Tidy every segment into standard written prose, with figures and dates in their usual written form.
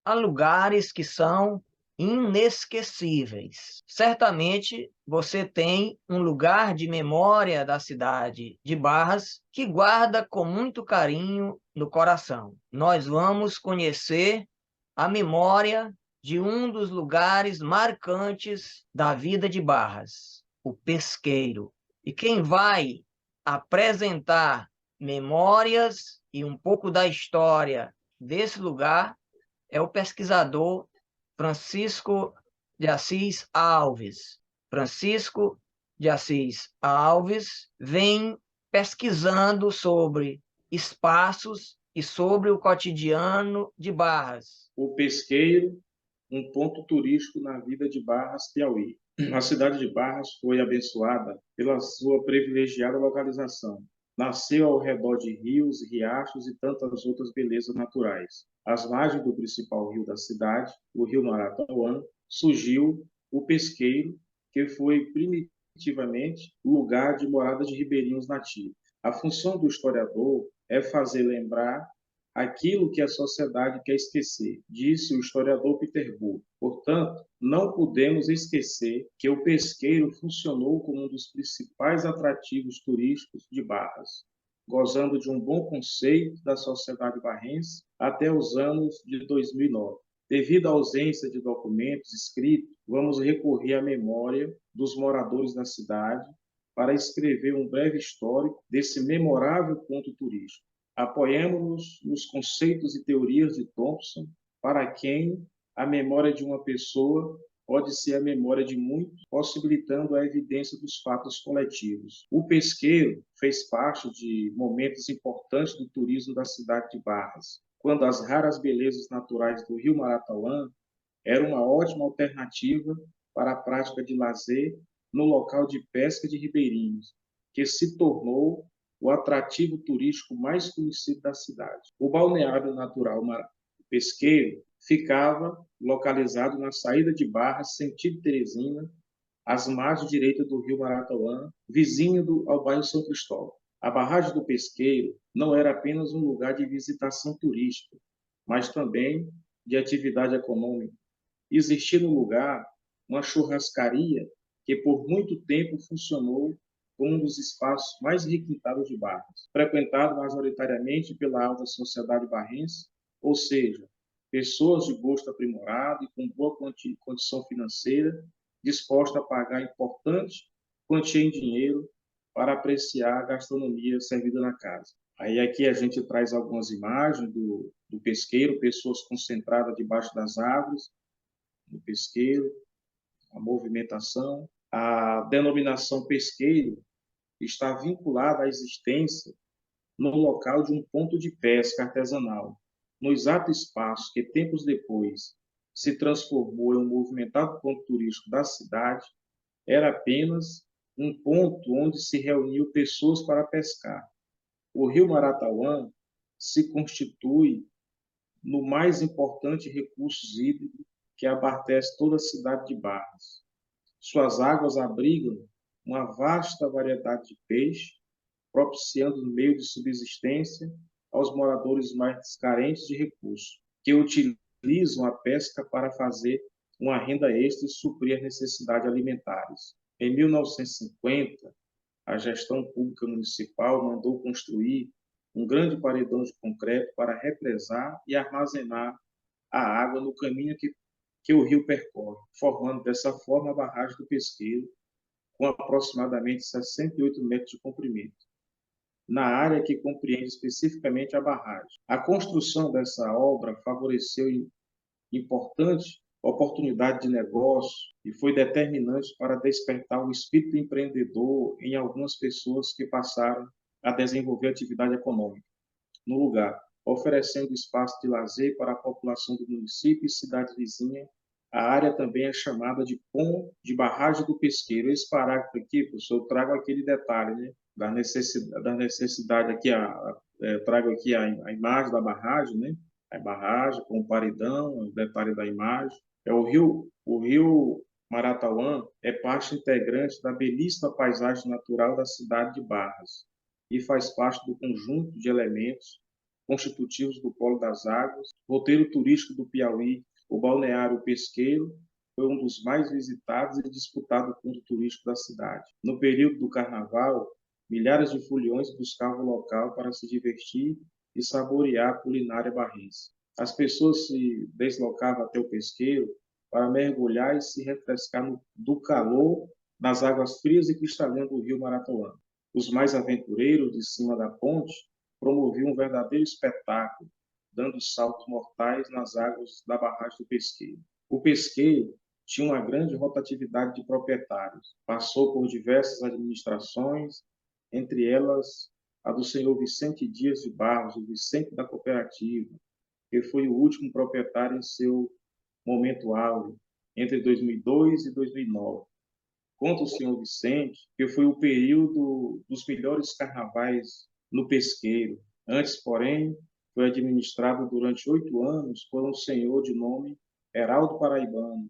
há lugares que são inesquecíveis. Certamente você tem um lugar de memória da cidade de Barras que guarda com muito carinho no coração. Nós vamos conhecer a memória de um dos lugares marcantes da vida de Barras, o Pesqueiro. E quem vai apresentar memórias e um pouco da história desse lugar é o pesquisador Francisco de Assis Alves. Francisco de Assis Alves vem pesquisando sobre espaços e sobre o cotidiano de Barras. O Pesqueiro, um ponto turístico na vida de Barras, Piauí. A cidade de Barras foi abençoada pela sua privilegiada localização. Nasceu ao redor de rios, riachos e tantas outras belezas naturais. Às margens do principal rio da cidade, o rio Maratauã, surgiu o Pesqueiro, que foi primitivamente lugar de morada de ribeirinhos nativos. A função do historiador é fazer lembrar aquilo que a sociedade quer esquecer, disse o historiador Peter Bull. Portanto, não podemos esquecer que o pesqueiro funcionou como um dos principais atrativos turísticos de Barras, gozando de um bom conceito da sociedade barrense até os anos de 2009. Devido à ausência de documentos escritos, vamos recorrer à memória dos moradores da cidade para escrever um breve histórico desse memorável ponto turístico. Apoiamos-nos nos conceitos e teorias de Thompson, para quem a memória de uma pessoa pode ser a memória de muitos, possibilitando a evidência dos fatos coletivos. O pesqueiro fez parte de momentos importantes do turismo da cidade de Barras, quando as raras belezas naturais do rio Maratauã eram uma ótima alternativa para a prática de lazer no local de pesca de ribeirinhos, que se tornou o atrativo turístico mais conhecido da cidade. O balneário natural pesqueiro ficava localizado na saída de Barras, sentido Teresina, às margens direitas do rio Maratauã, vizinho ao bairro São Cristóvão. A barragem do Pesqueiro não era apenas um lugar de visitação turística, mas também de atividade econômica. Existia no lugar uma churrascaria que por muito tempo funcionou como um dos espaços mais requintados de Barras, frequentado majoritariamente pela alta sociedade barrense, ou seja, pessoas de gosto aprimorado e com boa condição financeira, dispostas a pagar importante quantia em dinheiro para apreciar a gastronomia servida na casa. Aí aqui a gente traz algumas imagens do pesqueiro, pessoas concentradas debaixo das árvores, do pesqueiro, a movimentação. A denominação pesqueiro está vinculada à existência no local de um ponto de pesca artesanal, no exato espaço que tempos depois se transformou em um movimentado ponto turístico da cidade, era apenas um ponto onde se reuniam pessoas para pescar. O rio Maratauã se constitui no mais importante recurso hídrico que abastece toda a cidade de Barras. Suas águas abrigam uma vasta variedade de peixes, propiciando um meio de subsistência aos moradores mais carentes de recursos, que utilizam a pesca para fazer uma renda extra e suprir as necessidades alimentares. Em 1950, a gestão pública municipal mandou construir um grande paredão de concreto para represar e armazenar a água no caminho que o rio percorre, formando dessa forma a barragem do Pesqueiro, com aproximadamente 68 metros de comprimento, na área que compreende especificamente a barragem. A construção dessa obra favoreceu importante oportunidade de negócio e foi determinante para despertar o espírito empreendedor em algumas pessoas que passaram a desenvolver atividade econômica no lugar, oferecendo espaço de lazer para a população do município e cidade vizinha. A área também é chamada de Pom de Barragem do Pesqueiro. Esse parágrafo aqui, professor, eu trago aquele detalhe, né, da necessidade aqui, trago aqui a imagem da barragem, né, a barragem com o paredão, o detalhe da imagem. O rio Maratauã é parte integrante da belíssima paisagem natural da cidade de Barras e faz parte do conjunto de elementos constitutivos do Polo das Águas. Roteiro turístico do Piauí, o Balneário Pesqueiro, foi um dos mais visitados e disputado ponto turístico da cidade. No período do Carnaval, milhares de foliões buscavam o local para se divertir e saborear a culinária barrense. As pessoas se deslocavam até o pesqueiro para mergulhar e se refrescar do calor nas águas frias e cristalinas do rio Maratuã. Os mais aventureiros, de cima da ponte, promoviam um verdadeiro espetáculo, dando saltos mortais nas águas da barragem do Pesqueiro. O Pesqueiro tinha uma grande rotatividade de proprietários. Passou por diversas administrações, entre elas a do senhor Vicente Dias de Barros, o Vicente da Cooperativa, que foi o último proprietário em seu momento áureo, entre 2002 e 2009. Conta o senhor Vicente que foi o período dos melhores carnavais no Pesqueiro. Antes, porém, foi administrado durante 8 anos por um senhor de nome Heraldo Paraibano.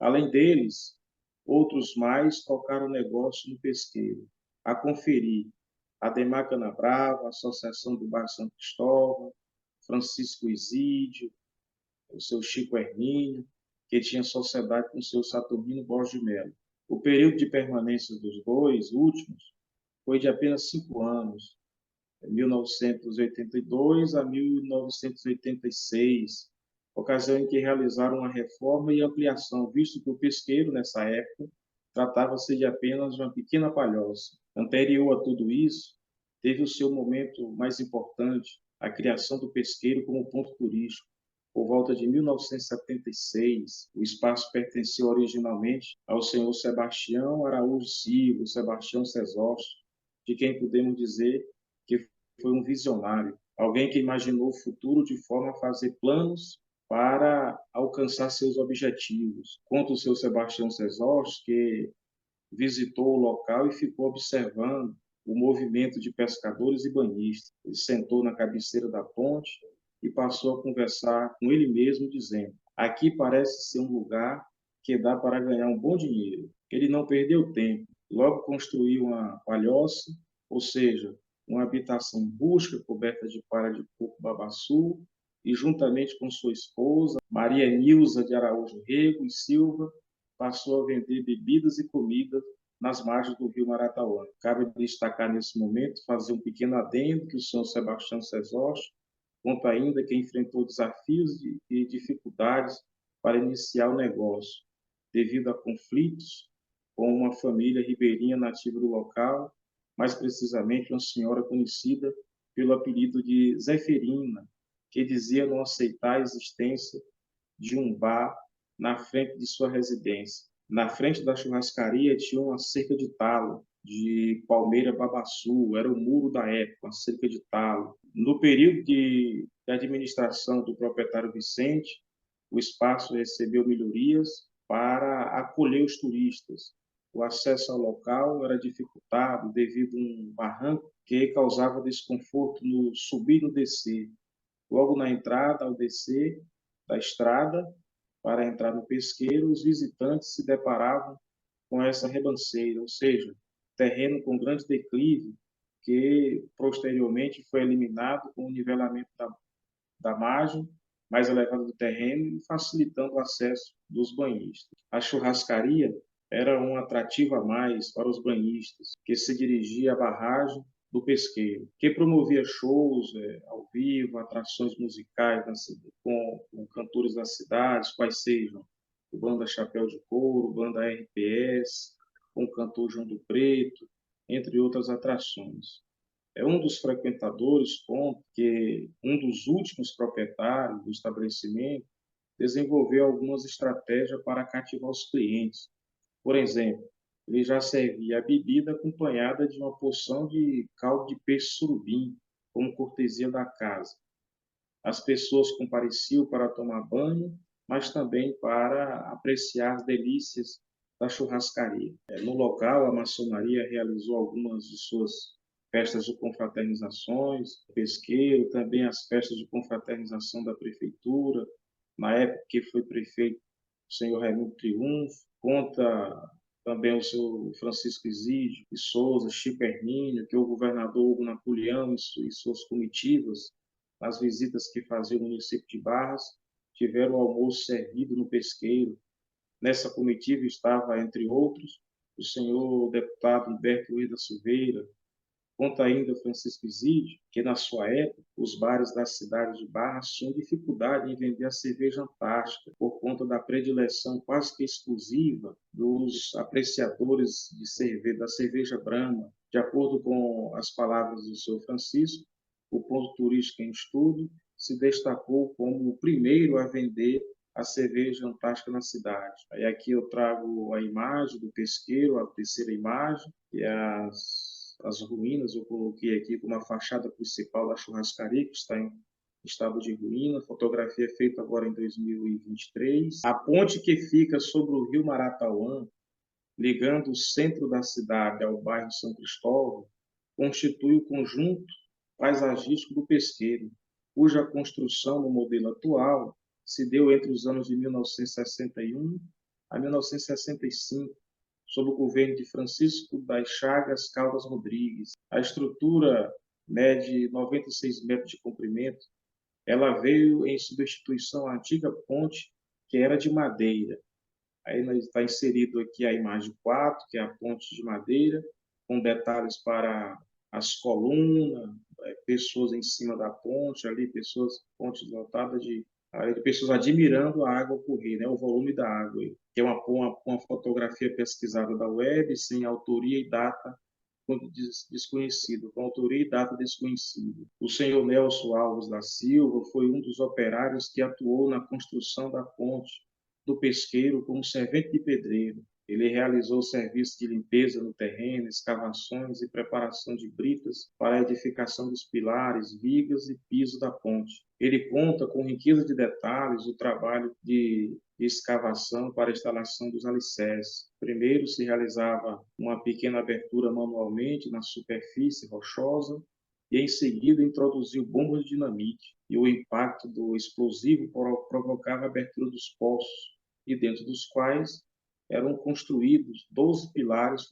Além deles, outros mais tocaram negócio no Pesqueiro. A conferir, Ademar Canabrava, a Associação do Bairro São Cristóvão, Francisco Isídio, o seu Chico Hermínio, que tinha sociedade com o seu Saturnino Borges de Mello. O período de permanência dos dois últimos foi de apenas 5 anos, 1982 a 1986, ocasião em que realizaram uma reforma e ampliação, visto que o pesqueiro, nessa época, tratava-se de apenas uma pequena palhoça. Anterior a tudo isso, teve o seu momento mais importante, a criação do pesqueiro como ponto turístico. Por volta de 1976, o espaço pertencia originalmente ao senhor Sebastião Araújo Silva, Sebastião Sesócio, de quem podemos dizer que foi um visionário, alguém que imaginou o futuro de forma a fazer planos para alcançar seus objetivos. Conta o seu Sebastião Sesócio que visitou o local e ficou observando o movimento de pescadores e banhistas. Ele sentou na cabeceira da ponte e passou a conversar com ele mesmo, dizendo: aqui parece ser um lugar que dá para ganhar um bom dinheiro. Ele não perdeu tempo, logo construiu uma palhoça, ou seja, uma habitação rústica coberta de palha de coco babaçu, e juntamente com sua esposa, Maria Nilza de Araújo Rego e Silva, passou a vender bebidas e comidas nas margens do rio Marataúá. Cabe destacar nesse momento, fazer um pequeno adendo, que o senhor Sebastião Sesócio conta ainda que enfrentou desafios e dificuldades para iniciar o negócio, devido a conflitos com uma família ribeirinha nativa do local, mais precisamente uma senhora conhecida pelo apelido de Zeferina, que dizia não aceitar a existência de um bar na frente de sua residência. Na frente da churrascaria tinha uma cerca de talo, de palmeira babaçu, era o muro da época, uma cerca de talo. No período de administração do proprietário Vicente, o espaço recebeu melhorias para acolher os turistas. O acesso ao local era dificultado devido a um barranco que causava desconforto no subir e no descer. Logo na entrada, ao descer da estrada, para entrar no pesqueiro, os visitantes se deparavam com essa rebanceira, ou seja, terreno com grande declive, que posteriormente foi eliminado com o nivelamento da margem mais elevada do terreno e facilitando o acesso dos banhistas. A churrascaria era um atrativo a mais para os banhistas, que se dirigia à barragem do pesqueiro, que promovia shows ao vivo, atrações musicais com cantores das cidades, quais sejam o Banda Chapéu de Couro, Banda RPS, com o cantor João do Preto, entre outras atrações. Um dos frequentadores conta que um dos últimos proprietários do estabelecimento desenvolveu algumas estratégias para cativar os clientes. Por exemplo, ele já servia a bebida acompanhada de uma porção de caldo de peixe surubim, como cortesia da casa. As pessoas compareciam para tomar banho, mas também para apreciar as delícias da churrascaria. No local, a maçonaria realizou algumas de suas festas de confraternizações, pesqueiro, também as festas de confraternização da prefeitura, na época que foi prefeito o senhor Raimundo Triunfo, conta também o senhor Francisco Isídio de Souza, Chico Hermínio, que é o governador Hugo Napoleão e suas comitivas nas visitas que fazia o município de Barras, tiveram o almoço servido no pesqueiro. Nessa comitiva estava, entre outros, o senhor deputado Humberto Luiz da Silveira. Conta ainda Francisco Isidio que, na sua época, os bares da cidade de Barras tinham dificuldade em vender a cerveja Antártica, por conta da predileção quase que exclusiva dos apreciadores da cerveja Brahma. De acordo com as palavras do senhor Francisco, o ponto turístico em estudo se destacou como o primeiro a vender a cerveja Antártica na cidade. Aí aqui eu trago a imagem do pesqueiro, a terceira imagem, e as ruínas. Eu coloquei aqui como a fachada principal da churrascaria, que está em estado de ruína. Fotografia feita agora em 2023. A ponte que fica sobre o rio Maratauã, ligando o centro da cidade ao bairro São Cristóvão, constitui o conjunto paisagístico do pesqueiro, cuja construção no modelo atual se deu entre os anos de 1961 a 1965, sob o governo de Francisco das Chagas Caldas Rodrigues. A estrutura mede 96 metros de comprimento. Ela veio em substituição à antiga ponte, que era de madeira. Aí está inserido aqui a imagem 4, que é a ponte de madeira, com detalhes para as colunas, pessoas em cima da ponte, ali, ponte lotada de pessoas admirando a água correr, né, o volume da água, que é uma fotografia pesquisada da web, sem autoria e data desconhecido, com autoria e data desconhecida. O senhor Nelson Alves da Silva foi um dos operários que atuou na construção da ponte do pesqueiro como servente de pedreiro. Ele realizou serviços de limpeza no terreno, escavações e preparação de britas para a edificação dos pilares, vigas e piso da ponte. Ele conta com riqueza de detalhes o trabalho de escavação para a instalação dos alicerces. Primeiro se realizava uma pequena abertura manualmente na superfície rochosa e, em seguida, introduziu bombas de dinamite, e o impacto do explosivo provocava a abertura dos poços, e dentro dos quais foram construídos 12 pilares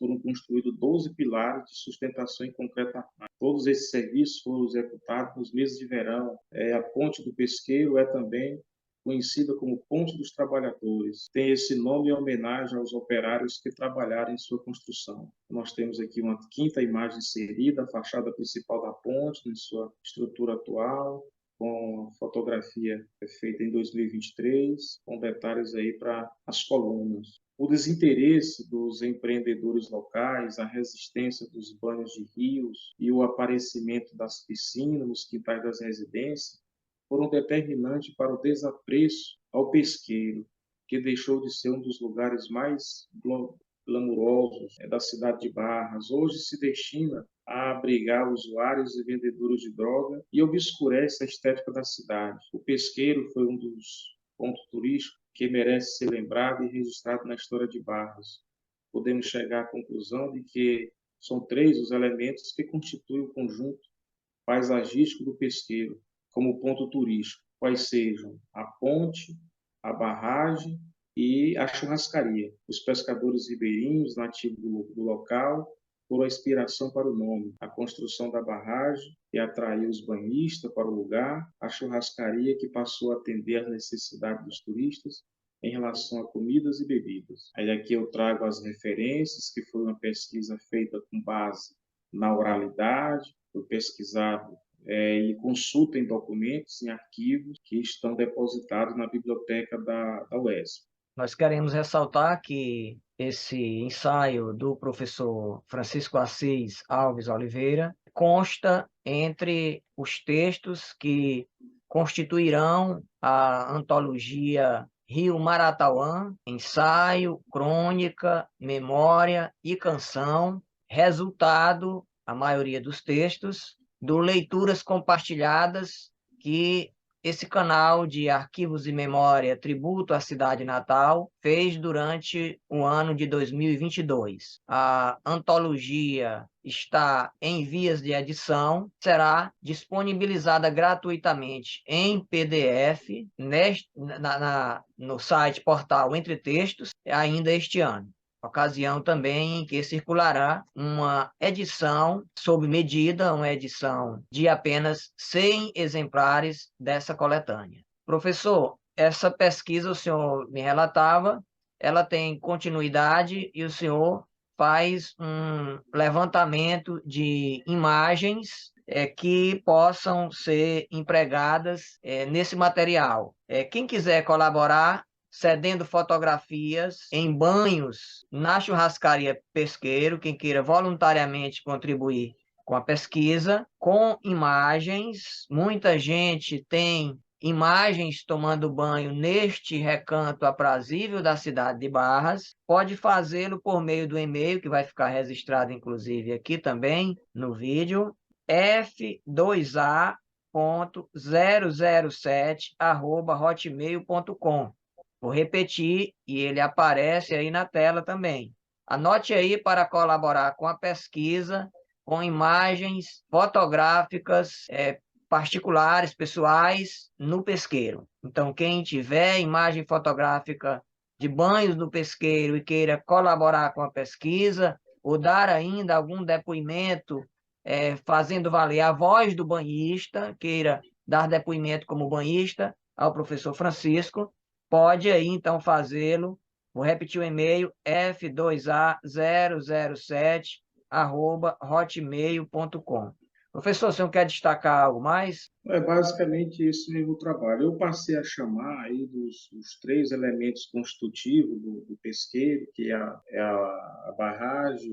de sustentação em concreto armado. Todos esses serviços foram executados nos meses de verão. A Ponte do Pesqueiro é também conhecida como Ponte dos Trabalhadores. Tem esse nome em homenagem aos operários que trabalharam em sua construção. Nós temos aqui uma quinta imagem inserida, a fachada principal da ponte, em sua estrutura atual, com fotografia feita em 2023, com detalhes aí para as colunas. O desinteresse dos empreendedores locais, a resistência dos banhos de rios e o aparecimento das piscinas nos quintais das residências foram determinantes para o desapreço ao pesqueiro, que deixou de ser um dos lugares mais glamurosos da cidade de Barras. Hoje se destina a abrigar usuários e vendedores de droga e obscurece a estética da cidade. O pesqueiro foi um dos pontos turísticos que merece ser lembrado e registrado na história de Barras. Podemos chegar à conclusão de que são 3 os elementos que constituem o conjunto paisagístico do pesqueiro como ponto turístico, quais sejam a ponte, a barragem e a churrascaria. Os pescadores ribeirinhos, nativos do local, foram a inspiração para o nome. A construção da barragem, que atraiu os banhistas para o lugar, a churrascaria, que passou a atender às necessidades dos turistas em relação a comidas e bebidas. Aí aqui eu trago as referências, que foi uma pesquisa feita com base na oralidade, foi pesquisado e consulta em documentos, em arquivos que estão depositados na biblioteca da UESP. Nós queremos ressaltar que esse ensaio do professor Francisco Assis Alves Oliveira consta entre os textos que constituirão a antologia Rio Maratauã, ensaio, crônica, memória e canção, resultado, a maioria dos textos, do Leituras Compartilhadas, que esse canal de Arquivos e Memória Tributo à Cidade Natal fez durante o ano de 2022. A antologia está em vias de edição, será disponibilizada gratuitamente em PDF no site portal Entre Textos ainda este ano. ocasião também em que circulará uma edição sob medida, uma edição de apenas 100 exemplares dessa coletânea. Professor, essa pesquisa o senhor me relatava, ela tem continuidade e o senhor faz um levantamento de imagens que possam ser empregadas nesse material. Quem quiser colaborar, cedendo fotografias em banhos na churrascaria Pesqueiro, quem queira voluntariamente contribuir com a pesquisa, com imagens. Muita gente tem imagens tomando banho neste recanto aprazível da cidade de Barras. Pode fazê-lo por meio do e-mail, que vai ficar registrado, inclusive, aqui também no vídeo, f2a.007@hotmail.com. Vou repetir e ele aparece aí na tela também. Anote aí para colaborar com a pesquisa, com imagens fotográficas particulares, pessoais, no pesqueiro. Então, quem tiver imagem fotográfica de banhos no pesqueiro e queira colaborar com a pesquisa, ou dar ainda algum depoimento fazendo valer a voz do banhista, queira dar depoimento como banhista ao professor Francisco, pode aí então fazê-lo. Vou repetir o e-mail, f2a007@hotmail.com. Professor, o senhor quer destacar algo mais? É basicamente esse mesmo trabalho. Eu passei a chamar aí dos três elementos constitutivos do pesqueiro, que é a barragem,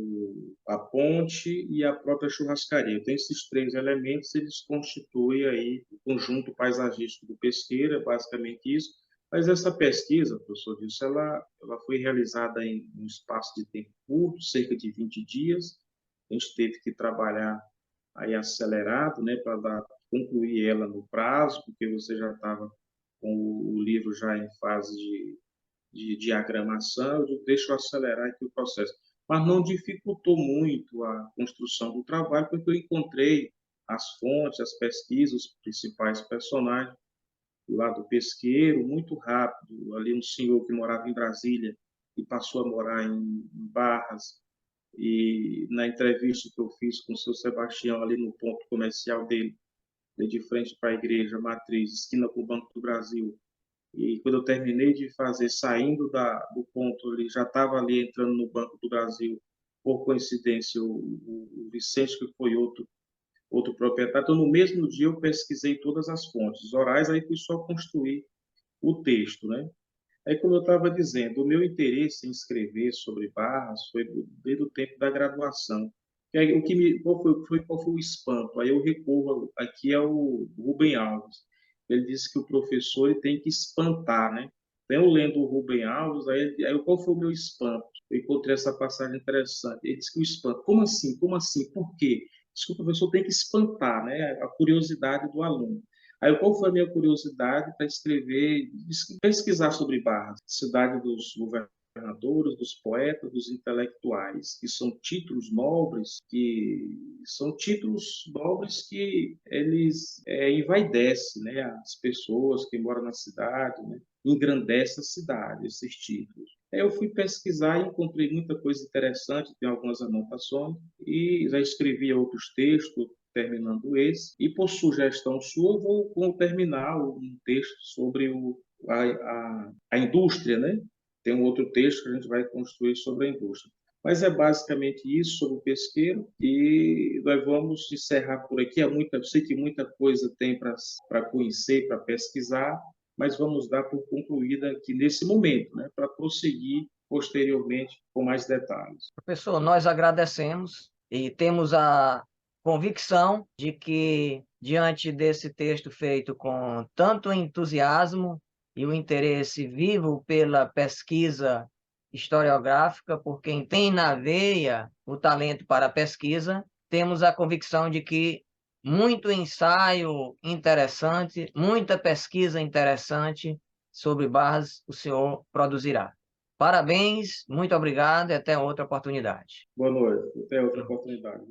a ponte e a própria churrascaria. Então, esses três elementos, eles constituem aí o conjunto paisagístico do pesqueiro, é basicamente isso. Mas essa pesquisa, professor Wilson, ela foi realizada em um espaço de tempo curto, cerca de 20 dias. A gente teve que trabalhar aí acelerado, né, para concluir ela no prazo, porque você já estava com o livro já em fase de diagramação. Eu digo, deixa eu acelerar aqui o processo. Mas não dificultou muito a construção do trabalho, porque eu encontrei as fontes, as pesquisas, os principais personagens lá do pesqueiro, muito rápido. Ali um senhor que morava em Brasília e passou a morar em Barras, e na entrevista que eu fiz com o seu Sebastião ali no ponto comercial dele, de frente para a igreja matriz, esquina com o Banco do Brasil, e quando eu terminei de fazer, saindo do ponto, ele já estava ali entrando no Banco do Brasil, por coincidência, o Vicente, que foi outro proprietário. Então, no mesmo dia, eu pesquisei todas as fontes orais, aí fui só construir o texto, né? Aí, como eu estava dizendo, o meu interesse em escrever sobre Barras foi desde o tempo da graduação. E aí, qual foi o espanto? Aí eu recorro aqui ao Rubem Alves. Ele disse que o professor ele tem que espantar, né? Então, eu lendo o Rubem Alves, aí qual foi o meu espanto? Eu encontrei essa passagem interessante. Ele disse que o espanto, como assim? Como assim? Por quê? Diz que o professor tem que espantar, né? A curiosidade do aluno. Aí, qual foi a minha curiosidade para escrever, pesquisar sobre Barras, cidade dos governadores, dos poetas, dos intelectuais, que são títulos nobres que eles envaidecem, né, as pessoas que moram na cidade, né, engrandece a cidade, esses títulos. Aí eu fui pesquisar e encontrei muita coisa interessante, tem algumas anotações, e já escrevi outros textos, terminando esse. E por sugestão sua, vou terminar um texto sobre a indústria, né? Tem um outro texto que a gente vai construir sobre a indústria. Mas é basicamente isso sobre o pesqueiro e nós vamos encerrar por aqui. Eu sei que muita coisa tem para conhecer, para pesquisar, mas vamos dar por concluída aqui nesse momento, né? Para prosseguir posteriormente com mais detalhes. Professor, nós agradecemos e temos a convicção de que, diante desse texto feito com tanto entusiasmo e o interesse vivo pela pesquisa historiográfica, por quem tem na veia o talento para a pesquisa, temos a convicção de que muito ensaio interessante, muita pesquisa interessante sobre Barras o senhor produzirá. Parabéns, muito obrigado e até outra oportunidade. Boa noite. Até outra oportunidade.